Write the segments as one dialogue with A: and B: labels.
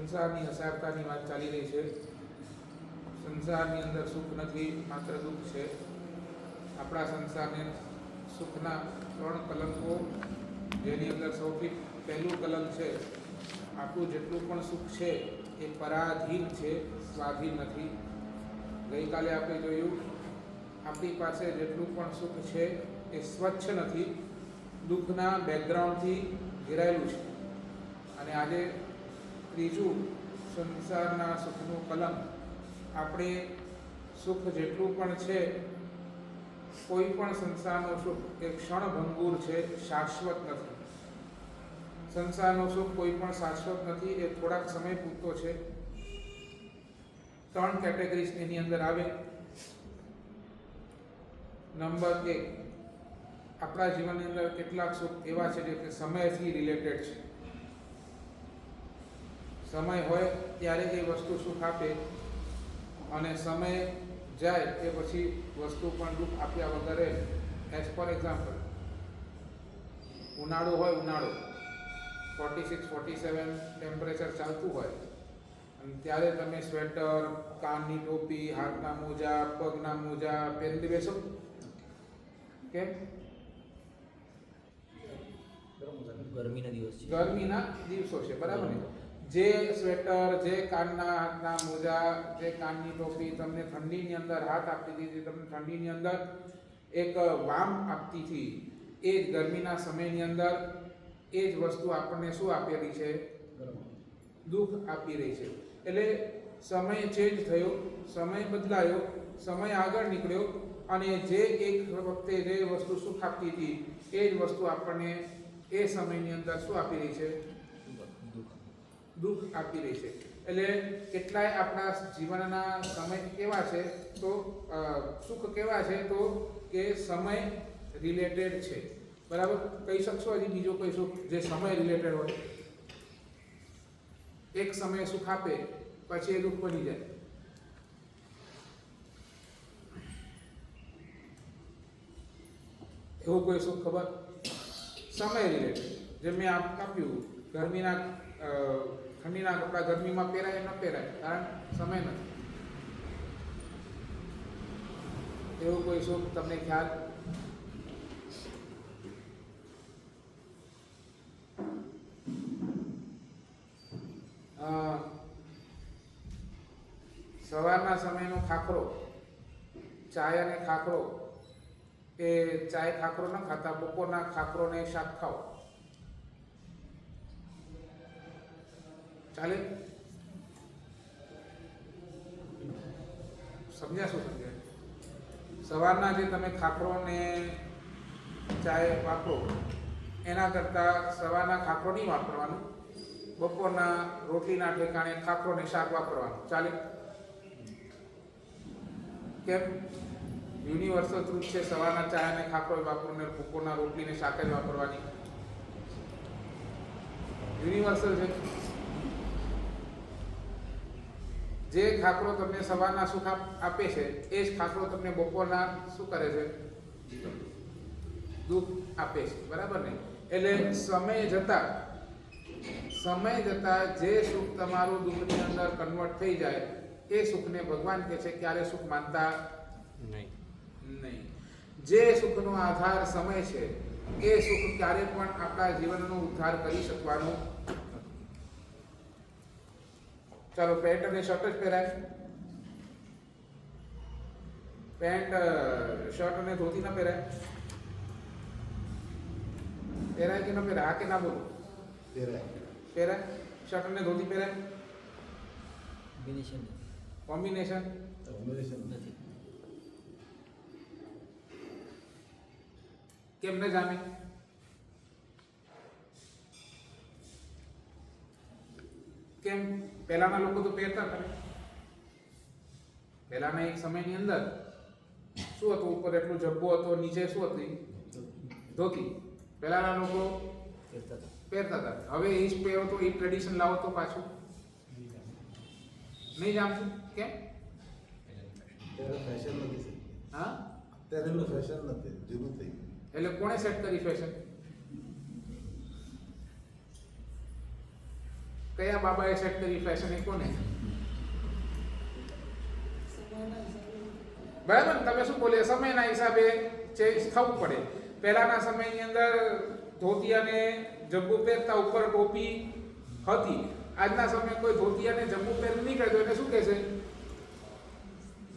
A: સંસારની અસારતાની વાત ચાલી રહી છે. સંસારની અંદર સુખ નથી, માત્ર દુઃખ છે. આપણા સંસારને સુખના 3 કલંકો, જેની અંદર સૌથી પહેલું કલંક છે, આપણું જેટલું પણ સુખ છે એ પરાધીન છે, સ્વાધીન નથી. ગઈકાલે આપણે જોયું, આપણી પાસે જેટલું પણ સુખ છે એ સ્વચ્છ નથી, દુઃખના બેકગ્રાઉન્ડથી ઘેરાયેલું છે. અને આજે ત્રીજું સંસારના સુખનું કલંક, આપણે સુખ જેટલું પણ છે, કોઈ પણ સંસારનું સુખ એ ક્ષણભંગુર છે, શાશ્વત નથી. સંસારનું સુખ કોઈ પણ શાશ્વત નથી, એ થોડાક સમય પૂરતો છે. 3 કેટેગરીઝ એની અંદર આવે. નંબર 1, આપણા જીવનની અંદર કેટલાક સુખ એવા છે જે સમયથી રિલેટેડ છે. સમય હોય ત્યારે એ વસ્તુ સુખ આપે, અને સમય જાય એ પછી વસ્તુ પણ દુઃખ આપ્યા વગર રહે. એઝ ફોર એક્ઝામ્પલ, ઉનાળો હોય, ઉનાળો 46-47 ટેમ્પરેચર ચાલતું હોય, અને ત્યારે તમે સ્વેટર, કાનની ટોપી, હાથના મોજા, પગના મોજા પહેરીને બેસો. કેમ? ગરમીના દિવસો છે, બરાબર ને? જે સ્વેટર, જે કાનના હાથના મોજા, જે કાનની ટોપી તમને ઠંડીની અંદર હાથ આપતી હતી, તમને ઠંડીની અંદર એક વામ આપતી હતી, એ જ ગરમીના સમયની અંદર એ જ વસ્તુ આપણને શું આપેલી છે? દુઃખ આપી રહી છે. એટલે સમય ચેન્જ થયો, સમય બદલાયો, સમય આગળ નીકળ્યો, અને જે એક વખતે જે વસ્તુ સુખ આપતી હતી એ જ વસ્તુ આપણને એ સમયની અંદર શું આપી રહી છે? દુઃખ આપી રહી છે. એટલે કેટલાય આપણા જીવનના સમય કેવા છે, તો સુખ કેવા છે, તો કે સમય રિલેટેડ છે. બરાબર? કહી શકશો હજી બીજો કોઈ સુખ જે સમય રિલેટેડ હોય? એક સમયે સુખ આપે પછી એ દુઃખ બની જાય. એવું કોઈ સુખ ખબર? સમય રિલેટેડ. જે મેં આપ્યું, ગરમીના ઠંડીના કપડા ગરમીમાં પહેરાય ન પહેરાય, કારણ સમય નથી. એવું કોઈ સુખ તમને ખ્યાલ? સવારના સમયનો ખાખરો, ચાય અને ખાખરો, એ ચાય ખાખરો ન ખાતા, બપોરના ખાખરો ને શાક ખાઓ, ચાલે? સમજ્યા? શું સમજ્યા? સવારના જે તમે ખાખરો ને ચાય વાપરો, એના કરતાં સવારના ખાખરો નહીં વાપરવાનું, બપોરના રોટલીના ઠેકાણે ખાખરો ને શાક વાપરવાનું, ચાલે? કેમ? યુનિવર્સલ ટ્રુથ છે, સવારના ચા અને ખાખરો વાપરો ને બપોરના રોટલી ને શાક જ વાપરવાની. યુનિવર્સલ છે. જે ખાખરો તમને સવારના સુખ આપે છે, એ જ ખાખરો તમને બપોરના શું કરે છે? દુઃખ આપે છે. બરાબર ને? એટલે સમય જતા જે સુખ તમારું દુઃખની અંદર કન્વર્ટ થઈ જાય, એ સુખને ભગવાન કહે છે ક્યારે સુખ માનતા નહીં. જે સુખનો આધાર સમય છે, એ સુખ ક્યારે પણ આપણા જીવનનો ઉદ્ધાર કરી શકવાનું. ચાલો, પેન્ટ અને શર્ટ જ પહેરાય. પેન્ટ, શર્ટ અને ધોતી ના પહેરાય? પહેરાય કે ન પહેરાય? હા કે ના બોલો? પહેરાય. શર્ટ અને ધોતી પહેરાય? કોમ્બિનેશન
B: નથી.
A: કેમ ન જામે? કેમ? પહેલાના લોકો તો પહેરતા હતા. પહેલાના એક સમયની અંદર શું હતું? ઉપર એટલું જબ્બો હતો, નીચે શું હતું? ધોતી. પહેલાના લોકો પહેરતા હતા. હવે એ જ પહેરો તો, એ ટ્રેડિશન લાવો તો પાછું નહીં જામતું. કેમ?
B: ફેશન નથી.
A: હા,
B: અત્યારે ફેશન નથી, જૂનું થઈ ગયું.
A: એટલે કોણે સેટ કરી ફેશન? કયા બાબાએ સેટ કરી ફેશન એ કોને? બરાબર ને? તમે શું બોલે? સમયના હિસાબે ચેન્જ થવું પડે. પહેલાના સમયની અંદર ધોતી અને જબ્બુ પહેરતા, ઉપર ટોપી હતી. આજના સમયે કોઈ ધોતી અને જબ્બુ પહેરી નહીં કરે તો એને શું કહેશે?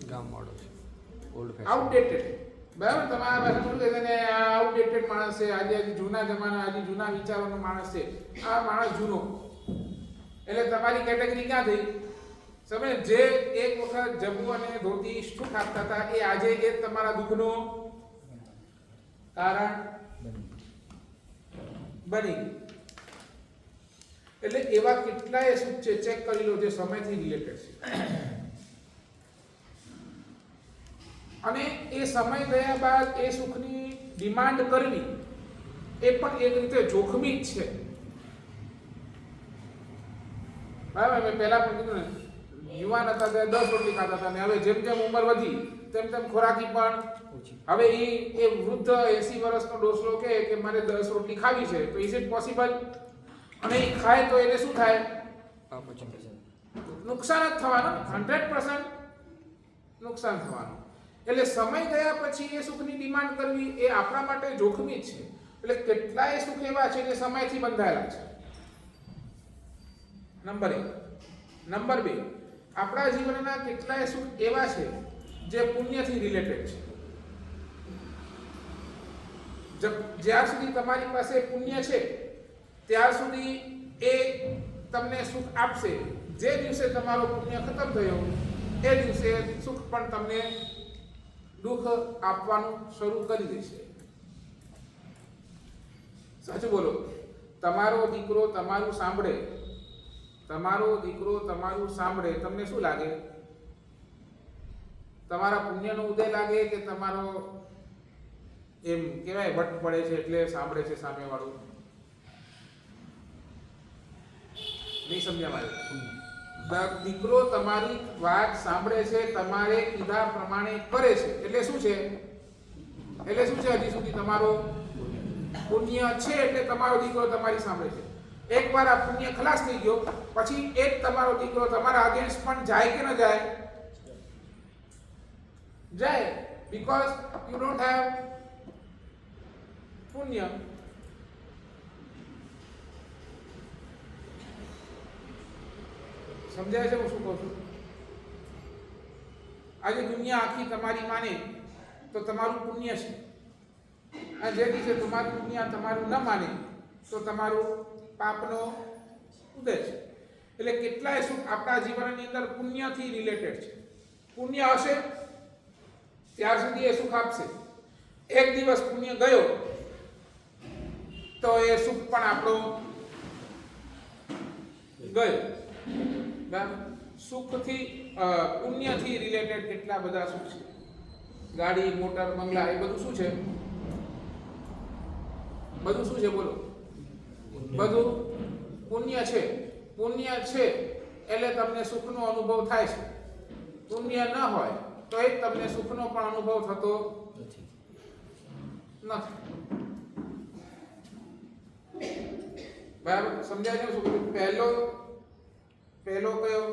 C: ગામવાળો છે, ઓલ્ડ ફેશન,
A: આઉટડેટેડ. બરાબર? તમારા પાસે શું કહેશે ને? આ આઉટડેટેડ માણસ છે, આજે જૂના જમાના, આજે જૂના વિચારોનો માણસ છે, આ માણસ જૂનો. એટલે તમારી કેટેગરી ક્યાં થઈ? સમય જે એક વખત જબ્બુ અને ધોતી સુખ આપતા હતા એ આજે એ તમારા દુઃખનું કારણ બની. એટલે એવા કેટલાય સુખ છે, ચેક કરી લો, જે સમયથી રિલેટેડ છે. અને એ સમય ગયા બાદ એ સુખની ડિમાન્ડ કરવી એ પણ એક રીતે જોખમી જ છે. બરાબર? મેં પહેલા પણ કીધું ને, યુવાન હતા ત્યારે 10 રોટલી ખાતા હતા, ને હવે જેમ જેમ ઉંમર વધી તેમ તેમ ખોરાકી પણ હવે એ વૃદ્ધ 80 વર્ષનો ડોસલો કે મારે 10 રોટલી ખાવી છે, તો ઇઝ ઇટ પોસિબલ? અને એ ખાય તો એને શું થાય? નુકસાન જ થવાનું, 100% નુકસાન થવાનું. એટલે સમય ગયા પછી એ સુખની ડિમાન્ડ કરવી એ આપણા માટે જોખમી જ છે. એટલે કેટલાય સુખ એવા છે જે સમયથી બંધાયેલા છે. નંબર 1. નંબર 2, આપણા જીવનના કેટલાય સુખ એવા છે જે પુણ્યથી રિલેટેડ છે. જ્યાર સુધી તમારી પાસે પુણ્ય છે ત્યાર સુધી એ તમને સુખ આપશે. જે દિવસે તમારો પુણ્ય ખતમ થયો એ દિવસે સુખ પણ તમને દુઃખ આપવાનું શરૂ કરી દેશે. સાચું બોલો. તમારો દીકરો તમારું સાંભળે, તમારો દીકરો તમારું સાંભળે, તમને શું લાગે? તમારા પુણ્યનો ઉદય લાગે કે તમારો એમ કહેવાય વટ પડે છે એટલે સાંભળે છે સામેવાળું? નહીં સમજ્યા મારે? દીકરો તમારી વાત સાંભળે છે, તમારે કીધા પ્રમાણે કરે છે, એટલે શું છે? એટલે શું છે? હજી સુધી તમારો પુણ્ય છે, એટલે તમારો દીકરો તમારી સાંભળે છે. એકવાર આ પુણ્ય ખલાસ થઈ ગયો પછી એ જ તમારો દીકરો તમારા અગેન્સ્ટ પણ જાય કે ન જાય? જાય, બીકોઝ યુ ડોન્ટ હેવ પુણ્ય. સમજાય છે હું શું કહું છું? આજે દુનિયા આખી તમારી માને તો તમારું પુણ્ય છે, અને જે દિવસે તમારી દુનિયા તમારું ન માને તો તમારું પાપનો ઉદય છે. એટલે કેટલાય સુખ આપણા જીવનની અંદર પુણ્યથી રિલેટેડ છે. પુણ્ય હશે ત્યાર સુધી એ સુખ આપશે. એક દિવસ પુણ્ય ગયો તો એ સુખ પણ આપણો ગયો. સુખથી પુણ્યથી રિલેટેડ કેટલા બધા સુખ છે. ગાડી, મોટર, બંગલા, એ બધું શું છે? બધું શું છે? બોલો. બધું પુણ્ય છે. પુણ્ય છે એટલે તમને સુખનો અનુભવ થાય છે. પુણ્ય ન હોય તો એ તમને સુખનો પણ અનુભવ થતો નથી. બરાબર? સમજાય છે શું? પહેલો કયો?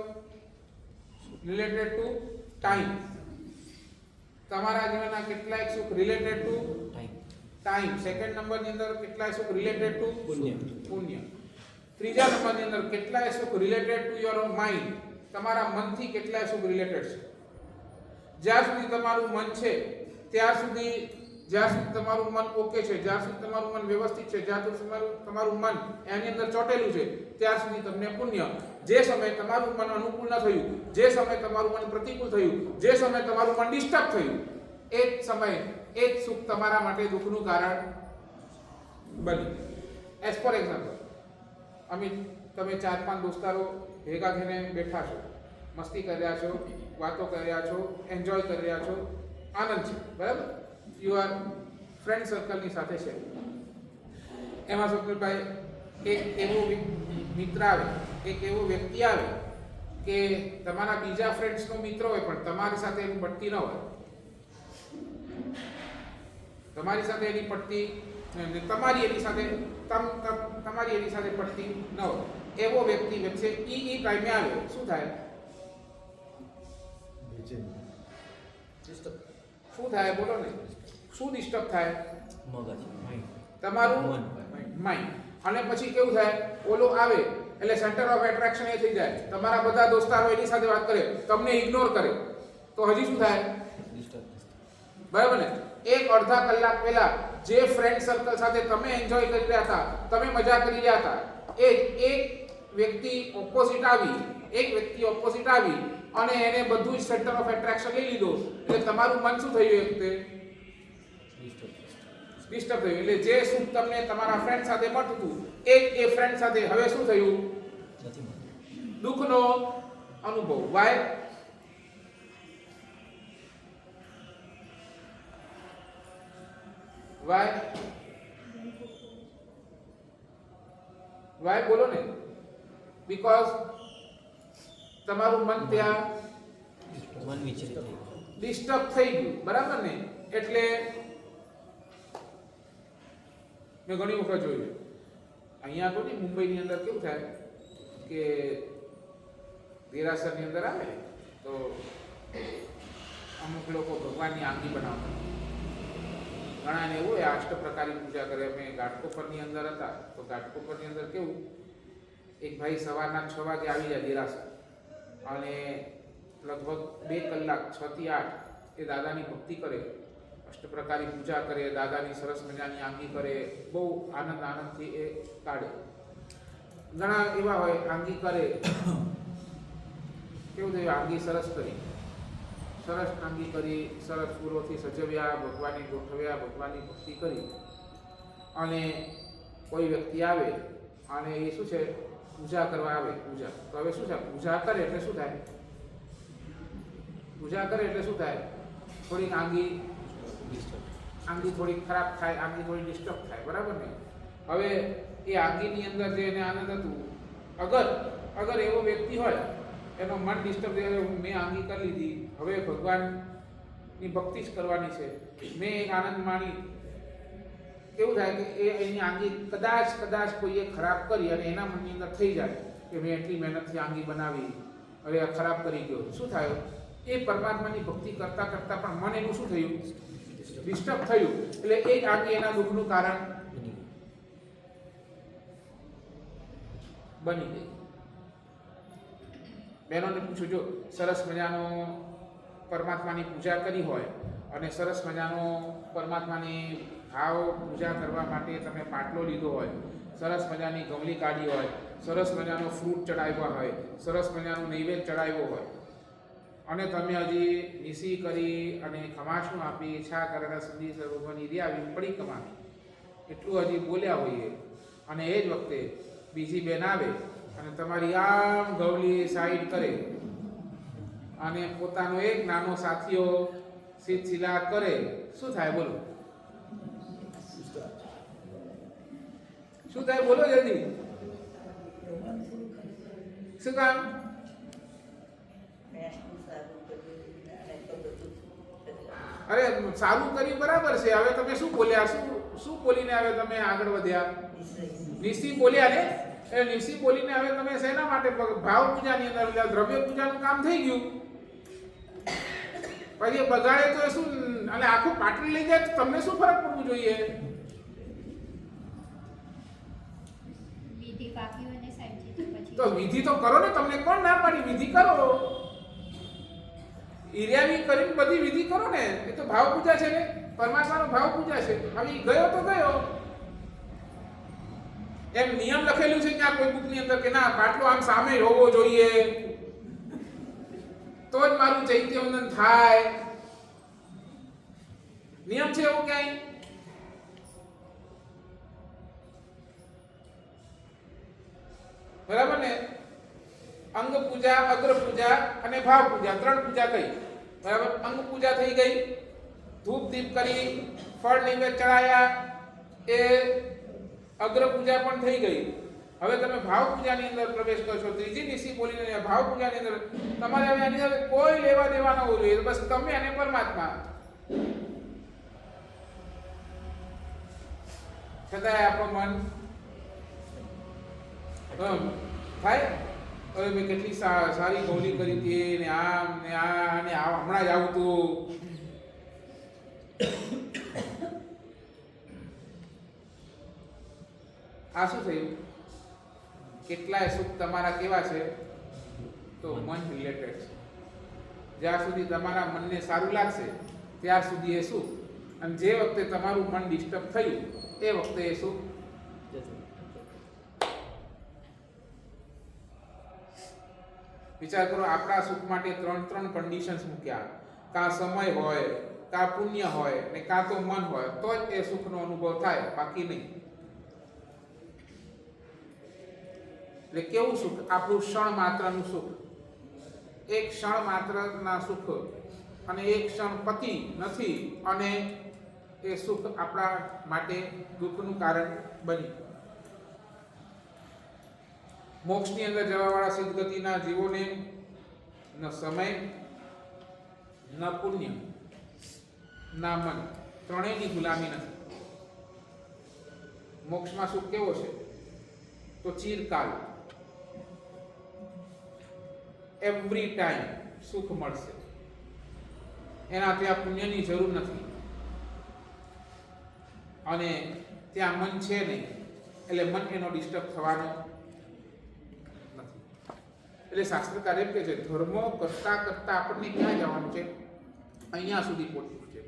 A: Related to time. તમારા જીવનના કેટલાય સુખ રિલેટેડ ટુ ટાઈમ. સેકન્ડ નંબરની અંદર કેટલાય સુખ રિલેટેડ ટુ પુણ્ય. ત્રીજા નંબરની અંદર કેટલાય સુખ રિલેટેડ ટુ યોર માઇન્ડ. તમારા મનથી કેટલાય સુખ રિલેટેડ છે. જ્યાં સુધી તમારું મન છે ત્યાં સુધી, જ્યાં સુધી તમારું મન ઓકે છે, જ્યાં સુધી તમારું મન વ્યવસ્થિત છે, જ્યાં સુધી તમારું મન એની અંદર ચોટેલું છે ત્યાં સુધી તમને પુણ્ય. જે સમયે તમારું મન અનુકૂળ ન થયું, જે સમયે તમારું મન પ્રતિકૂળ થયું, જે સમયે તમારું મન ડિસ્ટર્બ થયું, એ જ સમયે એ જ સુખ તમારા માટે દુઃખનું કારણ બની. એઝ ફોર એક્ઝામ્પલ, તમે 4-5 દોસ્તારો ભેગા થઈને બેઠા છો, મસ્તી કરી રહ્યા છો, વાતો કરી રહ્યા છો, એન્જોય કરી રહ્યા છો, આનંદ છે. બરાબર? યુ આર ફ્રેન્ડ સર્કલની સાથે છે. એમાં સ્વપ્નિલભાઈ એક એવો મિત્ર આવે, એક એવો વ્યક્તિ આવે કે તમારા બીજા ફ્રેન્ડ્સનો મિત્ર હોય પણ તમારી સાથે એની પડતી ન હોય. તમારી સાથે એની પડતી, તમારી એની સાથે તમારી એની સાથે પડતી ન હોય એવો વ્યક્તિ વચ્ચે ઈ ટાઈમે આવે શું થાય?
B: બેચેની.
A: શું થાય બોલો ને? શું ડિસ્ટર્બ થાય?
C: મગજ
A: તમારું માઇન્ડ. અને પછી કેવું થાય? ઓલો આવે એટલે સેન્ટર ઓફ એટ્રેક્શન એ થઈ જાય. તમારા બધા દોસ્તારો એની સાથે વાત કરે, તમને ઇગ્નોર કરે, તો હજી શું થાય? બરાબર ને? એક અડધા કલાક પહેલા જે ફ્રેન્ડ સર્કલ સાથે તમે એન્જોય કરી રહ્યા હતા, તમે મજા કરી રહ્યા હતા, એક વ્યક્તિ ઓપોઝિટ આવી અને એને બધું જ સેન્ટર ઓફ એટ્રેક્શન લઈ લીધું, એટલે તમારું મન શું થયું? એક તે ડિસ્ટર્બ થયું. એટલે જે સુખ તમને તમારા ફ્રેન્ડ સાથે મળતું હતું એ ફ્રેન્ડ સાથે હવે શું થયું? દુઃખનો અનુભવ. વાય? વાય બોલો ને? બીકોઝ તમારું મન ત્યાં
C: મન વિચલિત થઈ ગયું.
A: ડિસ્ટર્બ થઈ ગયું. બરાબર ને? એટલે મેં ઘણી વખત જોયું અહીંયા તો નહીં, મુંબઈની અંદર કેવું થાય કે દેરાસરની અંદર આવે તો અમુક લોકો ભગવાનની આંગી બનાવતા, ઘણાને એવું હોય અષ્ટપ્રકારની પૂજા કરે. અમે ઘાટકોપરની અંદર હતા તો ઘાટકોપરની અંદર કેવું, એક ભાઈ સવારના 6 વાગે આવી જાય દેરાસર અને લગભગ 2 કલાક 6 થી 8 એ દાદાની ભક્તિ કરે, અષ્ટપ્રકારની પૂજા કરે, દાદાની સરસ મજાની આંગી કરે, બહુ આનંદથી એ કાઢે. ઘણા એવા હોય આંગી કરે, કેવું થયું, આંગી સરસ કરી, સરસ આંગી કરી, સરસ ફૂલોથી સજવ્યા, ભગવાનને ગોઠવ્યા, ભગવાનની ભક્તિ કરી, અને કોઈ વ્યક્તિ આવે અને એ શું છે, પૂજા કરવા આવે. પૂજા તો હવે શું છે, પૂજા કરે એટલે શું થાય? થોડીક આંગી થોડીક ખરાબ થાય, આંગી થોડી ડિસ્ટર્બ થાય. બરાબર ને? હવે એ આંગીની અંદર જે એને આનંદ હતું, અગર એવો વ્યક્તિ હોય એનો મન ડિસ્ટર્બ થઈ જાય, મેં આંગી કરી લીધી, હવે ભગવાનની ભક્તિ જ કરવાની છે, મેં એક આનંદ માણી, કેવું થાય કે એની આંગી કદાચ કોઈએ ખરાબ કરી અને એના મનની અંદર થઈ જાય કે મેં એટલી મહેનતથી આંગી બનાવી, હવે આ ખરાબ કરી ગયો. શું થયું? એ પરમાત્માની ભક્તિ કરતા પણ મન એનું શું થયું? ડિસ્ટર્બ થયું. એટલે એ જ આંગી એના દુઃખનું કારણ બની ગઈ. બહેનોને પૂછું, જો સરસ મજાનો પરમાત્માની પૂજા કરી હોય અને સરસ મજાનો પરમાત્માની ભાવ પૂજા કરવા માટે તમે પાટલો લીધો હોય, સરસ મજાની ગમલી કાઢી હોય, સરસ મજાનો ફ્રૂટ ચડાવ્યા હોય, સરસ મજાનો નૈવેદ્ય ચડાવ્યો હોય, અને તમે હજી નિસી કરી અને ખમાસનું આપી, ઈચ્છા કરેલા સુધી સર્વની રહ્યા પડી કમાવી, એટલું હજી બોલ્યા હોઈએ, અને એ જ વખતે બીજી બેન આવે અને તમારી આમ ગવલી સાઈડ કરે અને પોતાનો એક નાનો સાથીઓ સીધસીલા કરે, શું થાય બોલો? શું થાય બોલો જલ્દી? શું કામ? અરે સારું કર્યું, બરાબર છે. હવે તમે શું બોલ્યા? શું બોલીને હવે તમે આગળ વધ્યા? નિસી બોલ્યા ને? એ નિસી બોલીને હવે તમે શેના માટે? ભાવ પૂજાની અંદર દ્રવ્ય પૂજાનું કામ થઈ ગયું. પછી બગાડે તો શું, અને આખું પાટલી લઈ જાય તો તમને શું ફરક પડવું જોઈએ? તો વિધિ તો કરો ને, તમને કોણ ના પાડી? વિધિ કરો, ઈર્યાવી કરીને બધી વિધિ કરો ને. એ તો ભાવ પૂજા છે ને, પરમાત્માનો ભાવ પૂજા છે. હવે ગયો તો ગયો, એમ નિયમ લખેલું છે ત્યાં કોઈ બુકની અંદર કે ના પાટલો આમ સામે હોવો જોઈએ તો જ મારું ચૈત્યવંદન થાય. નિયમ છે એવું ક્યાંય? બરાબર ને? અંગ પૂજા, અગ્ર પૂજા અને ભાવ પૂજા, 3 પૂજા કઈ. બરાબર? અંગ પૂજા થઈ ગઈ, ધૂપ દીપ કરી, ફળ નૈવેદ્ય ચડાયા, એ અગ્ર પૂજા પણ થઈ ગઈ. હવે તમે ભાવ પૂજાની અંદર પ્રવેશ કરશો. ત્રીજી નિસી બોલીને ભાવ પૂજાની અંદર તમારે હવે આની સાથે કોઈ લેવા દેવા ન હોવું જોઈએ. બસ તમે અને પરમાત્મા. છતાંય આપણું મન થાય. હવે મેં કેટલી સારી ગોળી કરી હતી ને આમ ને આ ને આ હમણાં જ આવતું. આ શું થયું? કેટલાય સુખ તમારા કેવા છે? તો મન રિલેટેડ છે. જ્યાં સુધી તમારા મનને સારું લાગશે ત્યાર સુધી એ સુખ, અને જે વખતે તમારું મન ડિસ્ટર્બ થયું એ વખતે એ સુખ વિચાર કરો. આપણા સુખ માટે ત્રણ કન્ડિશન્સ મૂક્યા. કાં સમય હોય, કાં પુણ્ય હોય ને કાં તો મન હોય, તો જ એ સુખનો અનુભવ થાય, બાકી નહીં. એટલે કેવું સુખ? આપણું ક્ષણ માત્રનું સુખ, એક ક્ષણ માત્રના સુખ, અને એક ક્ષણ પતિ નથી અને એ સુખ આપણા માટે દુઃખનું કારણ બની. મોક્ષની અંદર જવાવાળા સિદ્ધગતિના જીવોને ન સમય, ન પુણ્ય, ના મન, ત્રણેયની ગુલામી નથી. મોક્ષમાં સુખ કેવો છે? તો ચિરકાલ, એવરી ટાઈમ સુખ મળશે. એના ત્યાં પુણ્યની જરૂર નથી અને ત્યાં મન છે નહીં, એટલે મન એનો ડિસ્ટર્બ થવાનો નથી. એટલે શાસ્ત્રકાર એમ કે છે, ધર્મો કરતા કરતા આપણને ક્યાં જવાનું છે? અહીંયા સુધી પહોંચવું છે.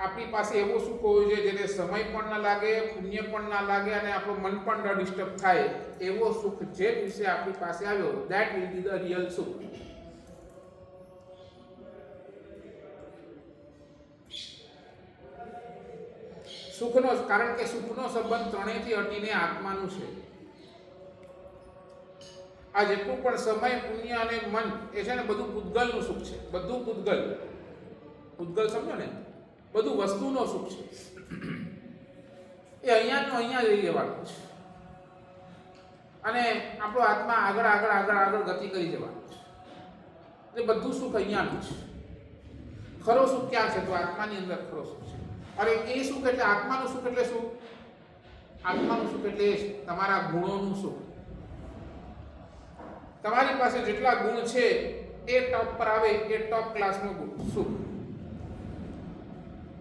A: આપણી પાસે એવો સુખ હોવો જોઈએ જેને સમય પણ ના લાગે, પુણ્ય પણ ના લાગે અને આપણું મન પણ ન ડિસ્ટર્બ થાય. એવો સુખ જે દિવસે આપણી પાસે આવ્યો, that will be the real સુખ. સુખનો, કારણ કે સુખનો સંબંધ ત્રણેયથી હટીને આત્માનું છે. આ જેટલું પણ સમય, પુણ્ય અને મન એ છે ને, બધું પૂતગલનું સુખ છે. બધું પૂતગલ, પૂતગલ સમજો ને, બધું વસ્તુનો સુખ છે. એ અહીંયાનું અહીંયા લઈ જવાનું છે અને આપણો આત્મા આગળ આગળ આગળ આગળ ગતિ કરી જવાનું છે. એટલે બધું સુખ અહીંયાનું છે. ખરો સુખ ક્યાં છે? તો આત્માની અંદર ખરો સુખ છે. અરે એ સુખ એટલે આત્માનું સુખ એટલે શું? આત્માનું સુખ એટલે તમારા ગુણોનું સુખ. તમારી પાસે જેટલા ગુણ છે એ ટોપ પર આવે, એ ટોપ ક્લાસનું સુખ.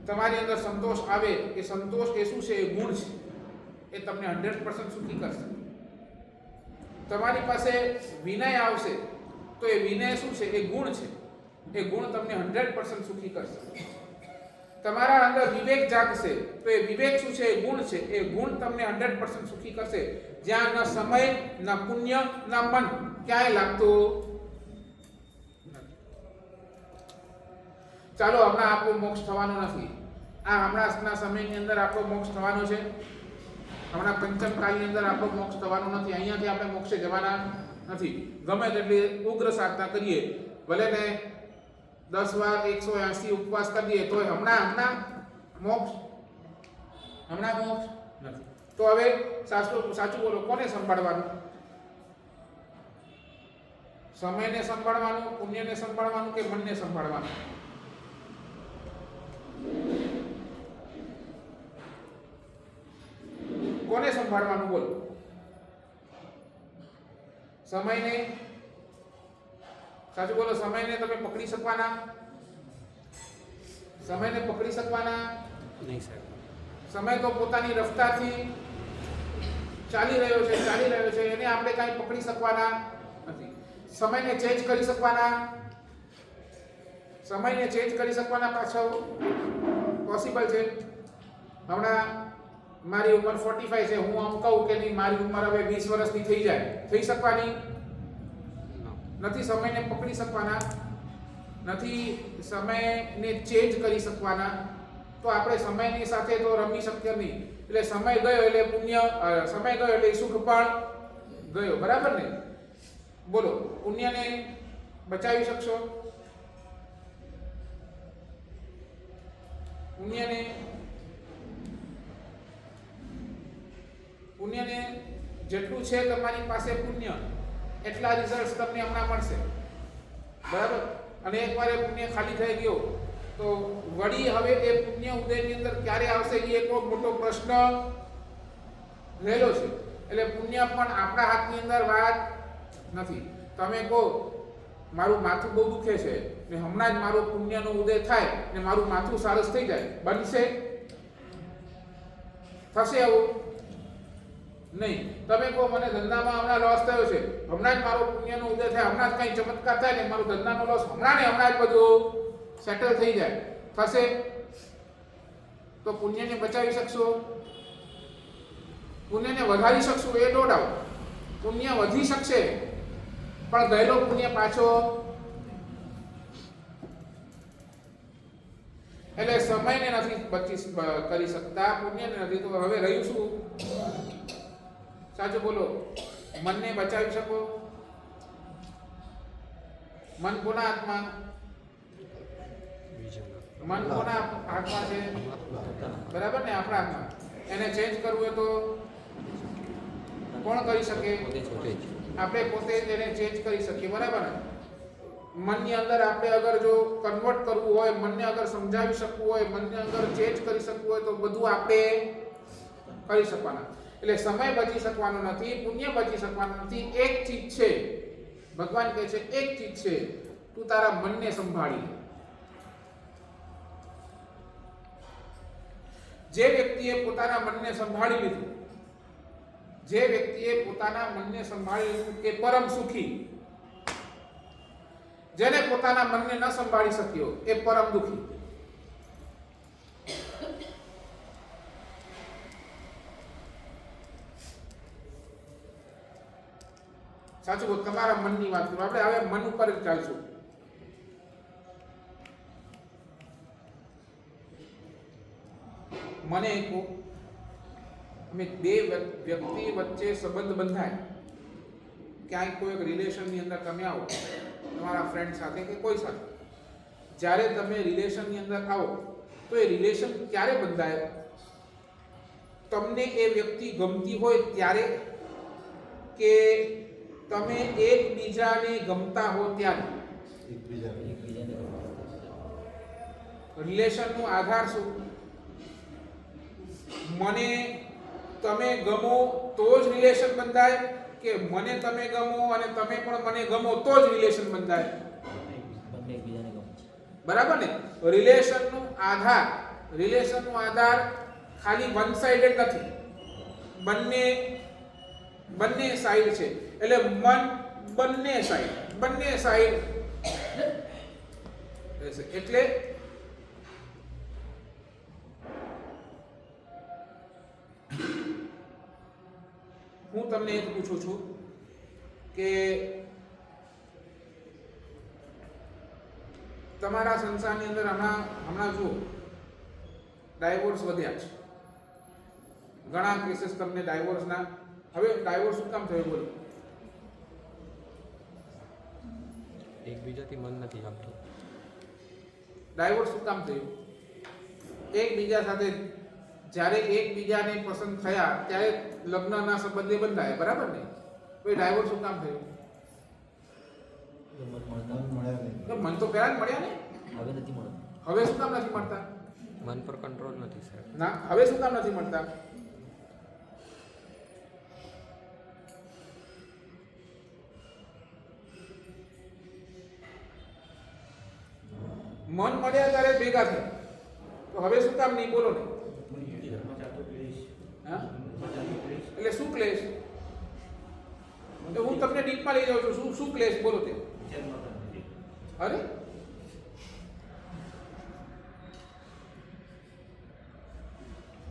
A: તમારી અંદર સંતોષ આવે, એ સંતોષ એ શું છે? એ ગુણ છે. એ તમને 100% સુખી કરશે. તમારી પાસે વિનય આવશે તો એ વિનય શું છે? એ ગુણ છે. એ ગુણ તમને 100% સુખી કરશે. તમારા અંદર વિવેક જાગશે તો એ વિવેક શું છે? એ ગુણ છે. એ ગુણ તમને 100% સુખી કરશે. જ્યાં ન સમય, ન પુણ્ય, ન મન ક્યાંય લાગતું. ચાલો, હમણાં આપણો મોક્ષ થવાનો નથી. આ હમણાંના સમયની અંદર આપણો મોક્ષ થવાનો છે. હમણાં પંચમ કાળની અંદર આપણો મોક્ષ થવાનો નથી. અહીંયાથી આપણે મોક્ષે જવાના નથી. ગમે તેટલી ઉગ્ર સાધના કરીએ, ભલે ને 10 વાર 180 ઉપવાસ કરી દઈએ, તો હમણાં મોક્ષ નથી. તો હવે સાચું બોલો, કોને સંભાળવાનું? સમયને સંભાળવાનું, પુણ્યને સંભાળવાનું કે મનને સંભાળવાનું? કોને સંભાળવાનું બોલો? સમયને? સાચું બોલો, સમયને તમે પકડી શકવાના? સમયને પકડી શકવાના
D: નહીં સાહેબ.
A: સમય તો પોતાની રફતારથી ચાલી રહ્યો છે, એને આપણે કાંઈ પકડી શકવાના નથી. સમયને ચેન્જ કરી શકવાના? સમયને ચેન્જ કરી શકવાના પાછળ પોસિબલ છે? હમણાં મારી ઉંમર 45 છે, હું આમ કહું કે નહીં મારી ઉંમર હવે 20 વર્ષની થઈ જાય, થઈ શકવાની નથી. સમયને પકડી શકવાના નથી, સમયને ચેન્જ કરી શકવાના. તો આપણે સમયની સાથે તો રમી શકીએ નહીં. એટલે સમય ગયો એટલે પુણ્ય, સમય ગયો એટલે સુખ પણ ગયો. બરાબર ને? બોલો, પુણ્યને બચાવી શકશો? પુણ્યને જેટલું છે તમારી પાસે પુણ્ય, એટલા રિઝલ્ટ તમને હમણાં મળશે. બરાબર? અને એકવાર એ પુણ્ય ખાલી થઈ ગયો તો વળી હવે એ પુણ્ય ઉદયની અંદર ક્યારે આવશે એ એક મોટો પ્રશ્ન રહેલો છે. એટલે પુણ્ય પણ આપણા હાથની અંદર વાત નથી. તમે કહો મારું માથું બહુ દુખે છે ને હમણાં જ મારું પુણ્યનો ઉદય થાય ને મારું માથું સરસ થઈ જાય, બનશે? થશે એવું? નહીં. તમે કહો મને ધંધામાં હમણાં લોસ થયો છે, હમણાં જ મારો પુણ્યનો ઉદય થાય, હમણાં જ કંઈ ચમત્કાર થાય ને મારું ધંધાનો લોસ હમણાં જ બધું સેટલ થઈ જાય, થશે? તો પુણ્યને બચાવી શકશો? પુણ્યને વધારી શકશો એ નો ડાઉટ. પુણ્ય વધી શકશે પણ ગયેલો પુણ્ય પાછો, એટલે સમયને નથી કરી શકતા, પુણ્યને નથી. તો હવે રહ્યું શું? સાચું બોલો. મનને બચાવી શકો? મન કોના હાથમાં? મન કોના હાથમાં છે? બરાબર ને, આપણા હાથમાં. એને ચેન્જ કરવું હોય તો કોણ કરી શકે? આપણે પોતે જ એને ચેન્જ કરી શકીએ, બરાબર ને? મનની અંદર આપણે અગર જો કન્વર્ટ કરવું હોય, મનને અગર સમજાવી શકવું હોય, મનને અગર ચેન્જ કરી શકવું હોય તો બધું આપણે કરી શકવાના. એટલે સમય બચી શકવાનો નથી, પુણ્ય બચી શકવાનું નથી. એક ચીજ છે, ભગવાન કહે છે એક ચીજ છે, તું તારા મનને સંભાળી. જે વ્યક્તિએ પોતાના મનને સંભાળી લીધું, જે વ્યક્તિએ પોતાના મનને સંભાળી લીધું એ પરમ સુખી. જેને પોતાના મનને ન સંભાળી શક્યો એ પરમ દુખી. સાચું બોલ. તમારા મનની વાત કરું. આપણે હવે મન ઉપર જ ચાલશું. મને કહો, અમે બે વ્યક્તિ વચ્ચે સંબંધ બંધાય, ક્યાંય કોઈ એક રિલેશનની અંદર તમે આવો, તમારા ફ્રેન્ડ સાથે કે કોઈ સાથે, જ્યારે તમે રિલેશનની અંદર આવો તો એ રિલેશન ક્યારે બંધાય? તમને એ વ્યક્તિ ગમતી હોય ત્યારે, કે તમે એકબીજાને ગમતા હો ત્યારે? રિલેશનનો આધાર શું? મને તમે ગમો તો જ રિલેશન બંધાય, કે મને તમે ગમો અને તમે પણ મને ગમો તો જ રિલેશન બંધાય? બરાબર ને? રિલેશનનો આધાર ખાલી વન સાઇડેડ નથી, બંને સાઈડ છે. એટલે મન બંને સાઈડ એટલે હું તમને એક પૂછું છું કે તમારા સંસારની અંદર હમણાં જુઓ ડાયવોર્સ વધ્યા છે, ઘણા કેસીસ તમને ડાયવોર્સના. હવે ડાયવોર્સ શું કામ થયું બોલો?
D: એકબીજાથી મન નથી આપતું.
A: ડાયવોર્સ શું કામ થયું? એકબીજા સાથે જ્યારે એકબીજાને પસંદ થયા ત્યારે લગ્નના સંબંધે બંધાય, બરાબર ને? પછી ડાયવોર્સ શું કામ થયું? મન તો પહેલા જ મળ્યા ને,
C: હવે નથી મળતું.
A: હવે શું કામ નથી મળતા?
D: મન પર કંટ્રોલ નથી સર.
A: ના, હવે શું કામ નથી મળતા? મન મળ્યા ત્યારે ભેગા થાય, તો હવે શું કામ નહીં? બોલો ને. હા, એટલે શું ક્લેશ? હું તમને ડીપમાં લઈ જાઉં છું. શું ક્લેશ બોલો તે? અરે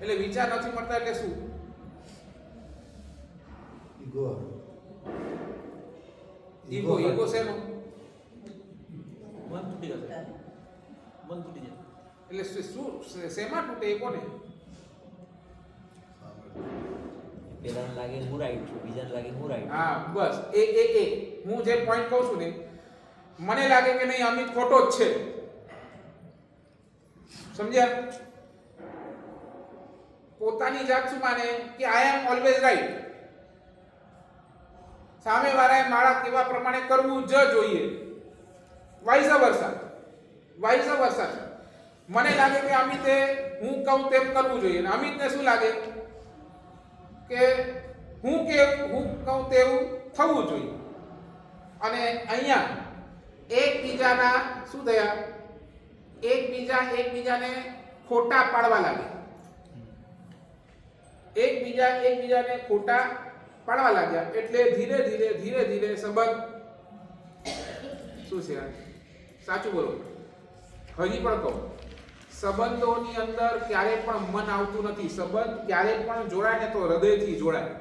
A: એટલે વિચાર નથી મળતા એટલે શું? ઈગો શેનો?
C: મન તૂટી જશે. મન તૂટી જશે.
A: એટલે શું શેમાં તૂટે? એ કોને?
C: પેલાને લાગે હું રાઈટ છું, બીજાને લાગે હું રાઈટ.
A: હા, બસ એ હું જે પોઈન્ટ કહું છું ને, મને લાગે કે નહીં અમિત ખોટો જ છે, સમજ્યા? પોતાની જાત શું માને કે આઈ એમ ઓલવેઝ રાઈટ. સામે વાળાએ મારા કેવા પ્રમાણે કરવું જ જોઈએ, વાઇસ વર્સા. મને લાગે કે અમિતે હું કહું તેમ કરવું જોઈએ, અને અમિતને શું લાગે કે હું કહું તેવું થવું જોઈએ. અને અહીંયા એકબીજાના શું થયા? એકબીજાને ખોટા પાડવા લાગ્યા. એકબીજાને ખોટા પાડવા લાગ્યા. એટલે ધીરે ધીરે સંબંધ શું છે? સાચું બોલો. હજી પણ કહું, સંબંધોની અંદર ક્યારે પણ મન આવતું નથી. સંબંધ ક્યારે પણ જોડાય ને તો હૃદયથી જોડાય,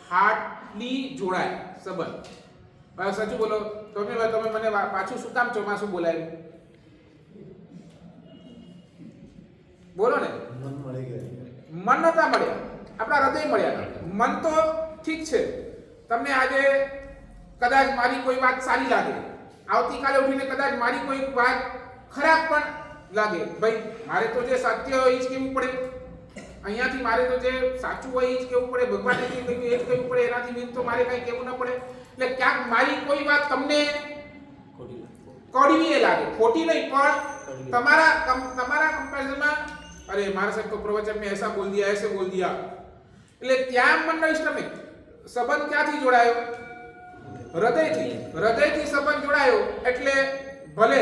A: હાર્ટલી જોડાય સંબંધ. હવે સાચું બોલો. તમે મને પાછું શું કામ ચોમાસું બોલાવ્યું? બોલો ને.
B: મન મળી ગયા.
A: મન નતા મળ્યા, આપણા હૃદય મળ્યા. મન તો ઠીક છે, તમને આજે કદાચ મારી કોઈ વાત સારી લાગે, આવતીકાલે ઉઠીને કદાચ મારી કોઈ વાત ખરાબ પણ લાગે. ભાઈ મારે તો જે સત્ય હોય એ જ કહેવું પડે, અહીંયાથી મારે તો જે સાચું હોય એ જ કહેવું પડે, ભગવાને જે કહ્યું એ જ કહેવું પડે, એનાથી વિરુદ્ધ તો મારે કંઈ કહેવું ન પડે. એટલે ક્યાંક મારી કોઈ વાત તમને કડવી લાગે, ખોટી નહીં પણ તમારા કમ્પેરિઝનમાં अरे हमारे साहब को प्रवचन में ऐसा बोल दिया, ऐसे बोल दिया, એટલે ત્યાં મનનો ઇષ્ટમે સંબંધ ક્યાંથી જોડાયો? હૃદયથી સંબંધ જોડાયો. એટલે ભલે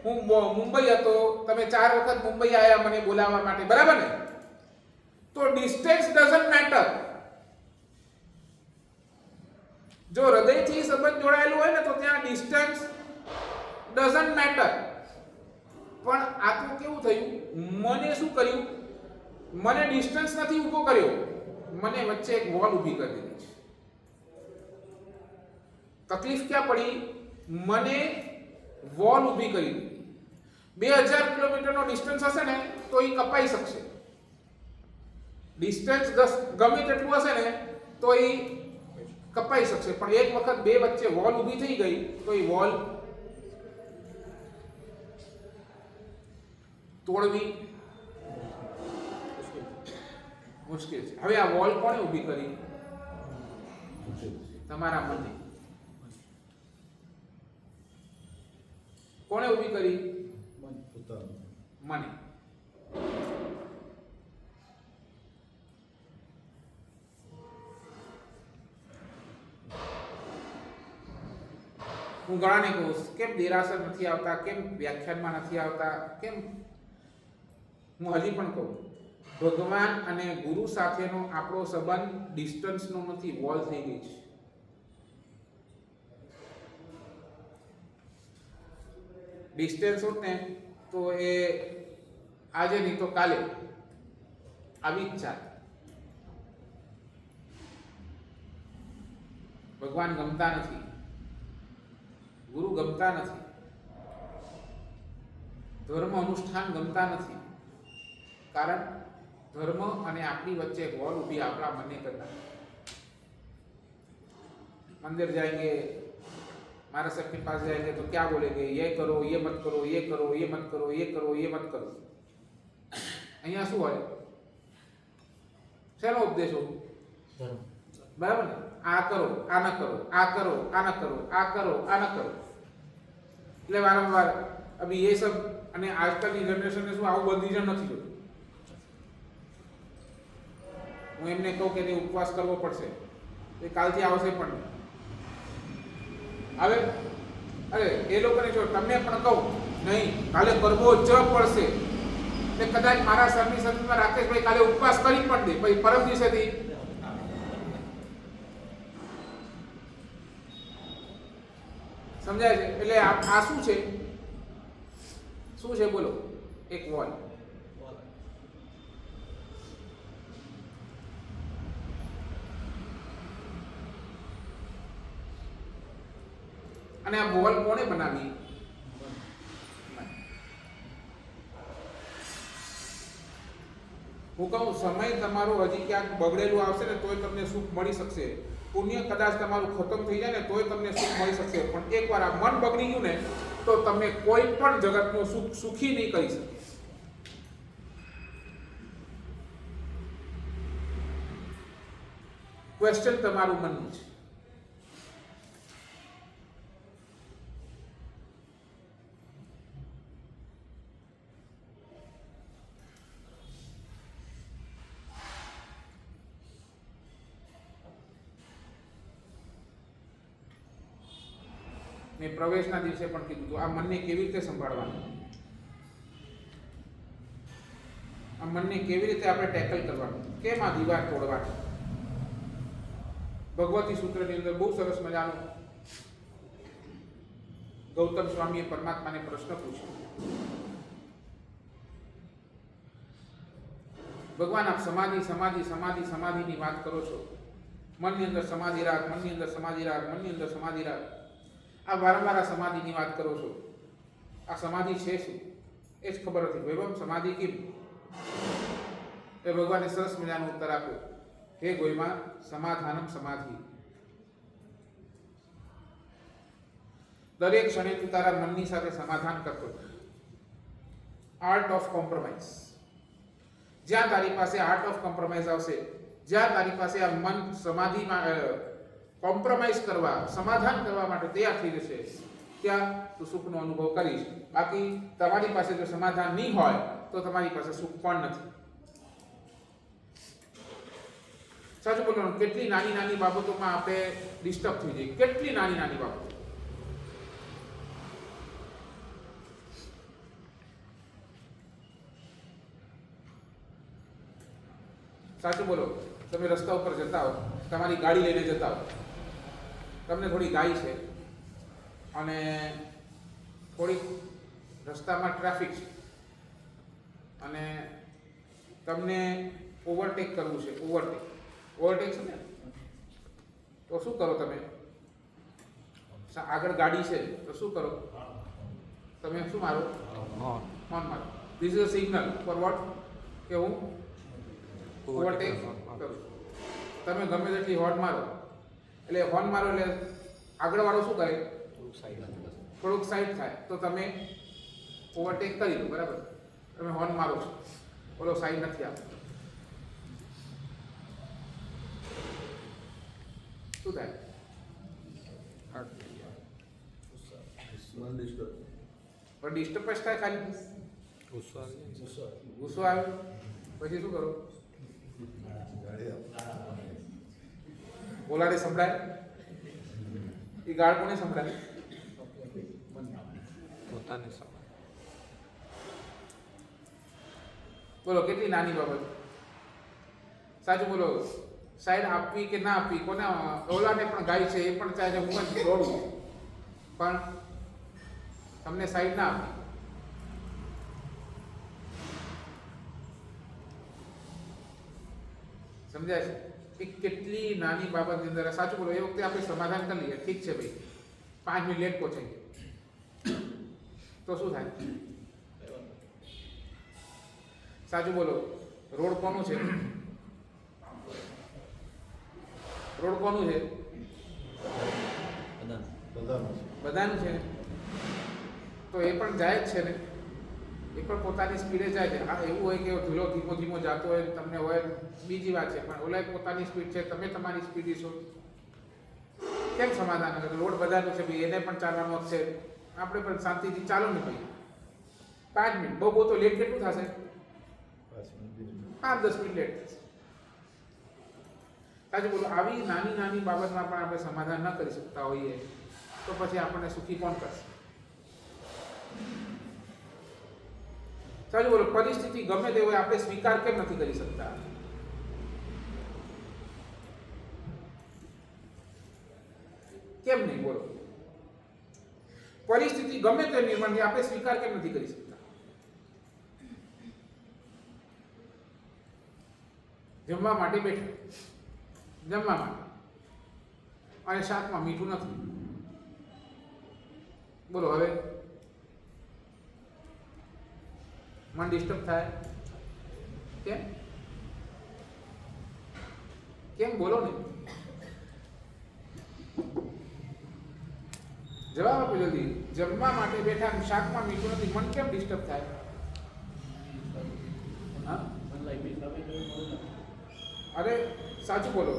A: હું મુંબઈ હતો, તમે 4 વખત મુંબઈ આવ્યા મને બોલાવવા માટે, બરાબર ને? તો ડિસ્ટન્સ ડઝન્ટ મેટર. જો હૃદયથી સંબંધ જોડાયેલું હોય ને તો ત્યાં ડિસ્ટન્સ ડઝન્ટ મેટર. પણ આ તો કેવું થયું? મને શું કર્યું? મને ડિસ્ટન્સ નથી ઊભો કર્યો, મને વચ્ચે એક વોલ ઊભી કરી દીધી છે. તકલીફ ક્યાં પડી? મને વોલ ઊભી કરી દીધી. 2000 કિલોમીટરનો ડિસ્ટન્સ હશે ને તો એ કપાઈ શકશે. ડિસ્ટન્સ ગમે તેટલું હશે ને તો એ કપાઈ શકશે. પણ એક વખત બે વચ્ચે વોલ ઊભી થઈ ગઈ તો એ વોલ તોડવી મુશ્કેલ છે. હવે આ વોલ કોણે ઊભી કરી? તમારા મને. કોણે ઊભી કરી? મને. હું ઘણાને કહું કેમ દેરાસર નથી આવતા, કેમ વ્યાખ્યાનમાં નથી આવતા, કેમ? હું હજી પણ કહું, ભગવાન અને ગુરુ સાથેનો આપણો સંબંધ ડિસ્ટન્સનો નથી, વોલ થઈ ગઈ છે. ડિસ્ટન્સ હોત ને તો એ આજે નહીં તો કાલે આવી જ જાત. ભગવાન ગમતા નથી, ગુરુ ગમતા નથી, ધર્મ અનુષ્ઠાન ગમતા નથી. કારણ ધર્મ અને આપણી વચ્ચે વોલ ઊભી આપણા મને કરતા. मंदिर जाएंगे, महाराज साहब के पास जाएंगे तो क्या बोलेंगे? ये करो, ये मत करो, ये करो, ये मत करो, ये करो, ये मत करो. અહીંયા શું હોય? શેનો ઉપદેશ હોય? બરાબર ને? આ કરો, આ ન કરો, આ કરો, આ ન કરો, આ કરો, આ ન કરો. એટલે વારંવાર અભી ये सब અને આજકાલની જનરેશનને શું આવું બંધીજન નથી જોતું. હું એમને કહું કે નહીં ઉપવાસ કરવો પડશે, એ કાલથી આવશે પણ હવે અરે એ લોકોને જો તમને પણ કહું નહીં કાલે કરવો જ પડશે, એટલે કદાચ મારા સરની સદમાં રાકેશભાઈ કાલે ઉપવાસ કરી પણ દે, પછી પરમ દિવસેથી સમજાય છે. એટલે આ શું છે? શું છે બોલો? એક વોલ. અને આ વોલ કોણે બનાવી? હું કહું સમય તમારો હજી ક્યાંક બગડેલું આવશે ને તોય તમને સુખ મળી શકશે. પુણ્ય કદાચ તમારું ખતમ થઈ જાય ને તોય તમને સુખ મળી શકશે. પણ એકવાર આ મન બગડી ગયું ને તો તમને કોઈ પણ જગતનું સુખ સુખી નહીં કરી શકે. ક્વેશ્ચન તમારું મનનું છે. મેં પ્રવેશના દિવસે પણ કીધું હતું, આ મનને કેવી રીતે સંભાળવાનું, આ મનને કેવી રીતે આપણે ટેકલ કરવાનું, કેમ આ દીવાર તોડવાની. ભગવતી સૂત્રની અંદર બહુ સરસ મજાનું ગૌતમ સ્વામીએ પરમાત્માને પ્રશ્ન પૂછ્યો, ભગવાન આપ સમાધિ સમાધિ સમાધિ સમાધિની વાત કરો છો, મનની અંદર સમાધિ રાખ, મનની અંદર સમાધિ રાખ, મનની અંદર સમાધિ રાખ, આ વારંવાર આ સમાધિની વાત કરો છો, આ સમાધિ છે શું એ જ ખબર નથી. વૈભવ સમાધિ કેમ? એ ભગવાને સરસ મજાનો ઉત્તર આપ્યો, હે ગોયમાં સમાધાનમ સમાધિ. દરેક ક્ષણે તું તારા મનની સાથે સમાધાન કરતો, આર્ટ ઓફ કોમ્પ્રોમાઇઝ. જ્યાં તારી પાસે આર્ટ ઓફ કોમ્પ્રોમાઇઝ આવશે, જ્યાં તારી પાસે આ મન સમાધિમાં કોમ્પ્રોમાઇઝ કરવા, સમાધાન કરવા માટે તૈયાર થઈ જશે, ત્યાં તું સુખનો અનુભવ કરીશ. બાકી તમારી પાસે જો સમાધાન નહીં હોય તો તમારી પાસે સુખ પણ નથી. સાચું બોલવાનું, કેટલી નાની નાની બાબતોમાં આપણે ડિસ્ટર્બ થઈ જઈએ, કેટલી નાની નાની બાબતો. સાચું બોલો, તમે રસ્તા ઉપર જતા હો, તમારી ગાડી લઈને જતા હો, તમને થોડી ગાય છે અને થોડીક રસ્તામાં ટ્રાફિક છે અને તમને ઓવરટેક કરવું છે, ઓવરટેક છે ને, તો શું કરો તમે? આગળ ગાડી છે તો શું કરો તમે? શું મારો? હોર્ન મારો. This is a signal for what? કે હું ઓવરટેક કરું. તમે ગમે તેટલી હોર્ન મારો, એટલે હોર્ન મારો એટલે આગળવાળો શું કરે? થોડુંક સાઈડ થાય તો તમે ઓવરટેક કરી દો, બરાબર? તમે હોર્ન મારો છો, બોલો સાઈડ નથી આપતો, શું થાય? પણ ડિસ્ટર્બ જ થાય, ખાલી ગુસ્સો આવ્યો પછી શું કરો? બોલાડે સંભળાય? એ ગાળ કોને સંભળાય?
D: પોતાને સમય.
A: બોલો કેટલી નાની બાબત. સાચું બોલો, સાઈડ આપવી કે ના આપવી, કોને? ઓલાને પણ ગાય છે, એ પણ ચાહે હું પણ દોડું, પણ તમને સાઈડ ના આપવી. સમજાય છે? એ કેટલી નાની બાબતની અંદર. સાચું બોલો, એ વખતે આપણે સમાધાન કરી લઈએ, ઠીક છે ભાઈ 5 મિનિટ લેટ પહોંચાઈ, તો શું થાય? સાચું બોલો, રોડ કોનું છે? રોડ કોનું છે? બધાનું છે ને, તો એ પણ જાય જ છે ને, એ પણ પોતાની સ્પીડે જાય છે. હા, એવું હોય કે ધીરો ધીમો ધીમો જતો હોય તમને હોય, બીજી વાત છે, પણ ઓલા પોતાની સ્પીડ છે, તમે તમારી સ્પીડ છો, કેમ સમાધાન કરે? રોડ બધાનું છે ભાઈ, એને પણ ચાલવાનું છે, આપણે પણ શાંતિથી ચાલો ને ભાઈ. 5 મિનિટ બહુ તો લેટ કેટલું થશે? 5-10 મિનિટ લેટ થશે. સાચું બોલો, આવી નાની નાની બાબતમાં પણ આપણે સમાધાન ન કરી શકતા હોઈએ તો પછી આપણને સુખી કોણ કરશે? સાચું બોલો, પરિસ્થિતિ ગમે તે હોય આપણે સ્વીકાર કેમ નથી કરી શકતા? કેમ નહીં? બોલો, પરિસ્થિતિ ગમે તે નિર્માણ આપણે સ્વીકાર કેમ નથી કરી શકતા? જમવા માટે બેઠા, જમવા માટે, અને શાકમાં મીઠું નથી. બોલો હવે મન ડિસ્ટર્બ થાય? કેમ? કેમ? બોલો ને, જવાબ આપો જલ્દી. જમવા માટે બેઠા, શાકમાં મીઠું નથી, મન કેમ ડિસ્ટર્બ થાય? હા, અરે સાચું બોલો,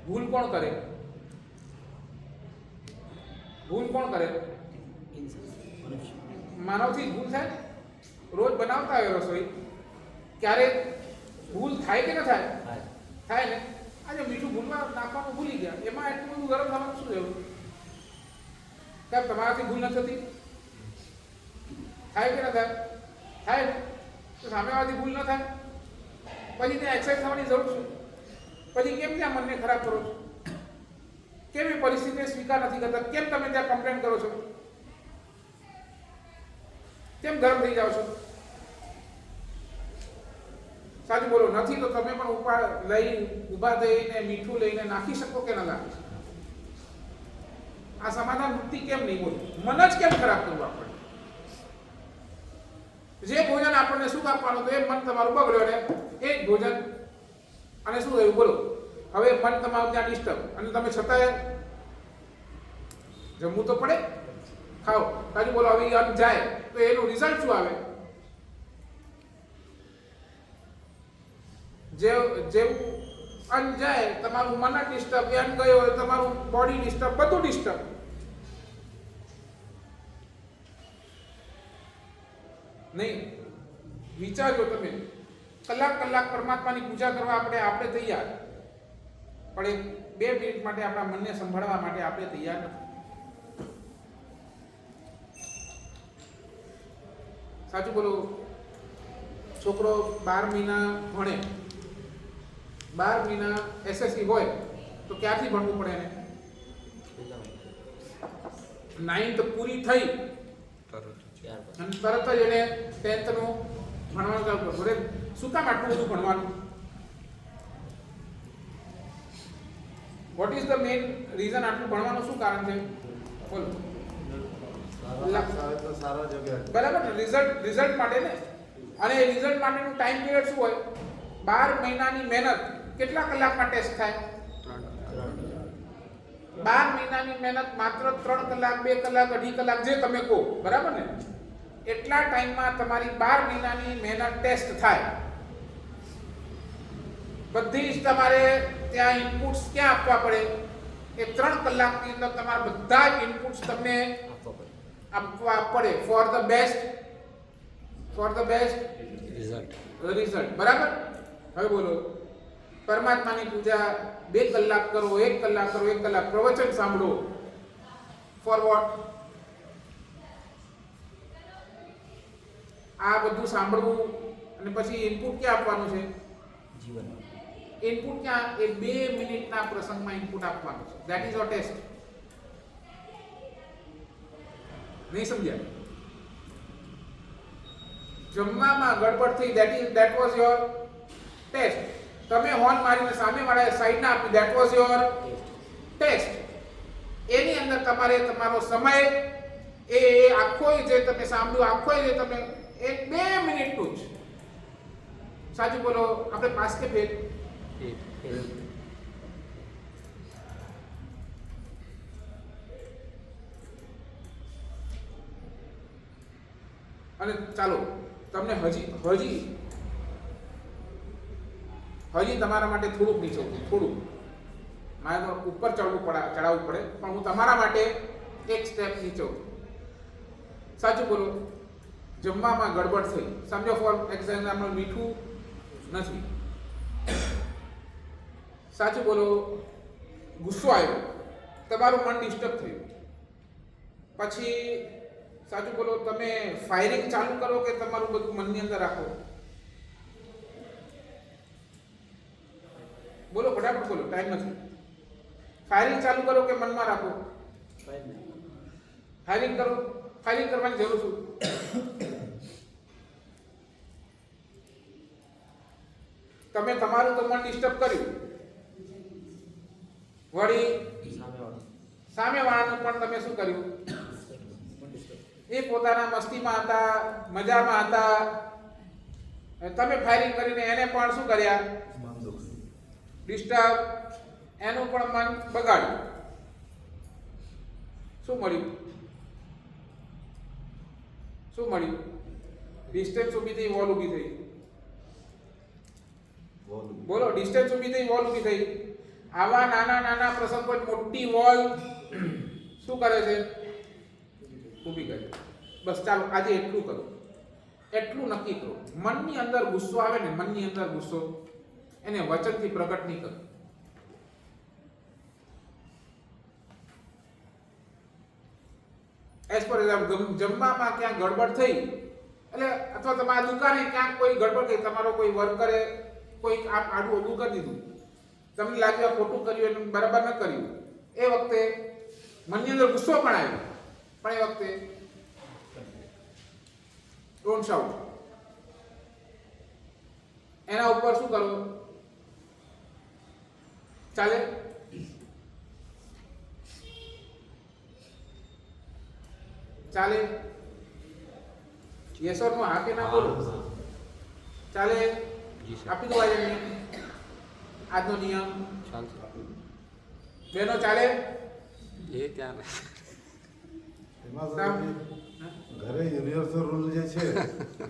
A: ભૂલ કોણ કરે? ભૂલ કોણ કરે? માનવથી ભૂલ થાય ને. રોજ બનાવતા હોય રસોઈ, ક્યારે ભૂલ થાય કે ન થાય? થાય ને. આજે મીઠું ભૂલમાં નાખવાનું ભૂલી ગયા, એમાં એટલું બધું ગરમ થવાનું શું જરૂર? કેમ તમારાથી ભૂલ નથી થતી? થાય કે ના થાય? થાય ને? તો સામેવાળાથી ભૂલ ન થાય પછી ત્યાં એક્સાઇટ થવાની જરૂર છે? પછી કેમ ત્યાં મનને ખરાબ કરો છો? કેમ એ પરિસ્થિતિને સ્વીકાર નથી કરતા? કેમ તમે ત્યાં કમ્પ્લેન કરો છો? કેમ ગરમ થઈ જાઓ છો? સાચું બોલો. નથી તો તમે પણ ઊભા થઈને મીઠું લઈને નાખી શકો કે ના નાખી શકો? આ સમાધાન વૃત્તિ કેમ નહીં બોલો? મન જ કેમ ખરાબ કરવું આપણે? જે ભોજન આપણને સુખ આપવાનું તો એ મન તમારું બગડ્યો ને એ જ ભોજન અને શું થયું બોલો? હવે મન તમારું ત્યાં ડિસ્ટર્બ અને તમે છતાંય જમવું તો પડે, ખાઓ. સાચું બોલો. હવે અન્ન જાય તો એનું રિઝલ્ટ શું આવે? જેવું અન્ન જાય તમારું મન ડિસ્ટર્બ, એ અન્ન ગયો હોય તમારું બોડી ડિસ્ટર્બ, બધું ડિસ્ટર્બ. નહીં વિચારજો તમે. કલાક પરમાત્માની પૂજા કરવા આપણે તૈયાર, પણ 2 મિનિટ માટે આપણા મનને સંભાળવા માટે આપણે તૈયાર નથી. સાચું બોલો. છોકરો 12 મહિના ભણે, 12 મહિના એસએસસી હોય તો ક્યાંથી ભણવું પડે એને? 9th પૂરી થઈ અને તરત જ એને 10th નું ભણવાનું ચાલુ કરવું. શું કામ આટલું બધું ભણવાનું? What is the main reason? આટલું ભણવાનું શું કારણ છે? બોલો.
B: સારા જગ્યા
A: બરાબર ને? રિઝલ્ટ માટે ને. અને એ રિઝલ્ટ માટેનું ટાઈમ પિરિયડ શું હોય? 12 મહિનાની મહેનત કેટલા કલાકમાં ટેસ્ટ થાય? 12 મહિનાની મહેનત માત્ર 3 કલાક, 2 કલાક, 2.5 કલાક જે તમે કહો, બરાબર ને? એટલા ટાઈમમાં તમારી 12 મહિનાની મહેનત ટેસ્ટ થાય. બધી જ તમારે ત્યાં ઇનપુટ્સ ક્યાં આપવા પડે? એ 3 કલાકની અંદર તમારા બધા જ ઇનપુટ્સ તમને આપવા પડે ફોર ધ બેસ્ટ રિઝલ્ટ. બરાબર? હવે બોલો. પરમાત્માની પૂજા 2 કલાક કરો, 1 કલાક કરો, 1 કલાક પ્રવચન સાંભળો. For what? આ બધું સાંભળવું અને પછી ઇનપુટ ક્યાં આપવાનું છે?
C: જીવન.
A: ઇનપુટ ક્યાં? એ 2 મિનિટના પ્રસંગમાં ઇનપુટ આપવાનું છે. That is your test. નહીં સમજ્યા? જમવામાં ગડબડ થઈ, ધેટ વોઝ યોર ટેસ્ટ. તમે હોર્ન મારીને સામેવાળાએ સાઈડ ના આપી, ધેટ વોઝ યોર ટેસ્ટ. એની અંદર તમારે તમારો સમય એ આખો જે તમે સાંભળ્યું, આખો જે તમે 2 મિનિટનું જ. સાચું બોલો. આપણે પાસ કે ફેલ? અને ચાલો તમને હજી તમારા માટે થોડુંક નીચે થોડું મારે તો ઉપર ચડાવવું પડે, પણ હું તમારા માટે એક સ્ટેપ નીચે. સાચું બોલો. જમવામાં ગડબડ થઈ, સમજો ફોર એક્ઝામ્પલ મીઠું નથી. સાચું બોલો. ગુસ્સો આવ્યો, તમારું મન ડિસ્ટર્બ થયું. પછી સાચું બોલો, તમે ફાયરિંગ ચાલુ કરો કે તમારું બધું મનની અંદર રાખો? બોલો ફટાફટ બોલો, ટાઈમ નથી. ફાયરિંગ ચાલુ કરો કે મનમાં રાખો? ફાયરિંગ કરો. ફાયરિંગ કરવાની જરૂર શું? તમે તમારું તો મન ડિસ્ટર્બ કર્યું, વળી સામેવાળાનું પણ તમે શું કર્યું? એ પોતાના મસ્તીમાં હતા, મજામાં હતા, તમે ફાયરિંગ કરીને એને પણ શું કર્યા? ડિસ્ટર્બ. એનું પણ મન બગાડ્યું. શું મળ્યું? ડિસ્ટન્સ ઊભી થઈ, વોલ ઊભી થઈ. બોલો. ડિસ્ટન્સ ઊભી થઈ, વોલ ઊભી થઈ. આવા નાના પ્રસંગો મોટી વોલ શું કરે છે? ઊભી કરે. બસ ચાલો આજે એટલું કરો, એટલું નક્કી કરો. મનની અંદર ગુસ્સો આવે ને, મનની અંદર ગુસ્સો, એને વચનથી પ્રગટ નહીં કરો. એઝ પર જમવામાં ક્યાંક ગડબડ થઈ એટલે અથવા તમારા દુકાને ક્યાંક કોઈ ગડબડ થઈ, તમારો કોઈ વર્કરે કોઈ આડું ઊભું કરી દીધું, તમને લાગ્યું આ ખોટું કર્યું એટલે બરાબર ન કર્યું, એ વખતે મનની અંદર ગુસ્સો પણ આવ્યો, પણ એ વખતે ડોન્ટ શાઉટ, એના ઉપર શું કરવું? ચાલે? ચાલે? યસ ઓર નો? હા કે ના બોલો? ચાલે?
D: જી સર.
A: આપી દો આજે નિયમ, આજનો નિયમ.
D: ચાલશે.
A: બેનો ચાલે?
D: એ ત્યાં
B: એમાં
A: સાહેબ?
B: ઘરે યુનિવર્સલ રૂલ જે છે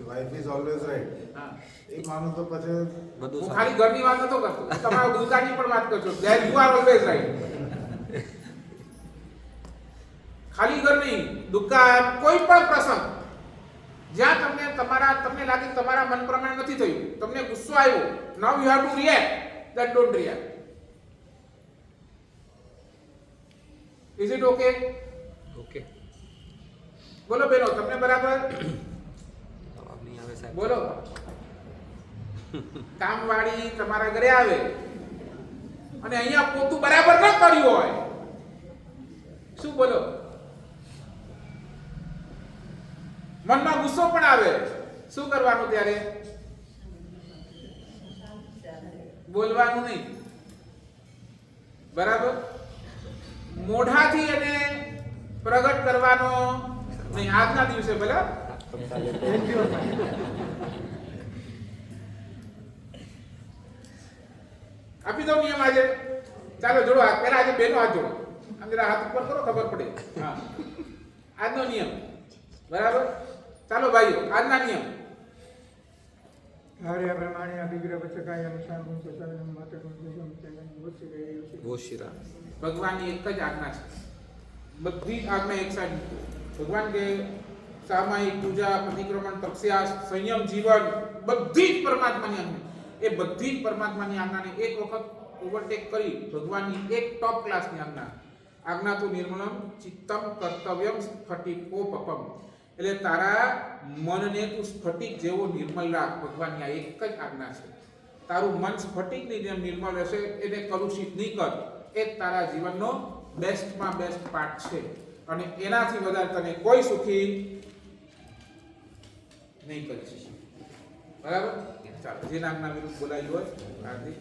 B: લાઈફ ઇઝ ઓલવેઝ રાઈટ,
A: હા,
B: એ માનું તો પછી
D: બધું
A: હું
D: સારું.
A: ખાલી ઘરની વાત નતો કરતો, હું તમારા દુકાનની પણ વાત કરતો. There you are always right. ખાલી ઘર નહીં, દુકાન, કોઈ પણ પ્રસંગ જ્યાં તમને લાગે કે તમારા મન પ્રમાણે નથી થયું, તમને ગુસ્સો આવ્યો, now you have to react, that don't react. Is it okay?
D: Okay.
A: બોલો બેનો, તમને બરાબર?
D: જવાબ નહીં આવે સાહેબ.
A: બોલો. કામવાળી તમારા ઘરે આવે અને અહીંયા પોતું બરાબર ન કર્યું હોય, શું બોલો? મનમાં ગુસ્સો પણ આવે, શું કરવાનું ત્યારે? બોલવાનું નહીં, બરાબર? મોઢાથી એને પ્રગટ કરવાનો નહીં, આજના દિવસે ભલે. આપી દો નિયમ આજે. ચાલો જોડો હાથ, પહેલા આજે બેનો હાથ જોડો, આમ જરા હાથ ઉપર કરો, ખબર પડે. હા, આજનો નિયમ, બરાબર? ચાલો ભાઈઓ, આજના નિયમ.
E: कार्य प्रमाणे अभिग्रह बचकाय अनुसार गुण प्रसारण मात्र गुण गुण तेन बहुत से गए
D: બહુ શિરા.
A: ભગવાનની એક જ આજ્ઞા છે, બધી જ આજ્ઞા એક સાઈડ મૂકો. ભગવાન કે સામાયિક પૂજા, પ્રતિક્રમણ, તપસ્યા, સંયમ જીવન, બધી જ પરમાત્માની આજ્ઞા. એ બધી જ પરમાત્માની આજ્ઞાને એક વખત ઓવરટેક કરી ભગવાનની એક ટોપ ક્લાસની આજ્ઞા. આજ્ઞા તો નિર્મલમ ચિત્તમ કર્તવ્યમ સ્ફટિકોપમ, એટલે તારા મનને તું સ્ફટિક જેવો નિર્મલ રાખ. ભગવાનની આ એક જ આજ્ઞા છે. તારું મન સ્ફટિકની જેમ નિર્મલ રહેશે, એને કલુષિત નહીં કર. એ જ તારા જીવનનો બેસ્ટમાં બેસ્ટ પાર્ટ છે, અને એનાથી વધારે તને કોઈ સુખી નહીં કરી શકે. બરાબર? ચાલો, જે નામના વિરુદ્ધ બોલાયું હોય હાર્દિક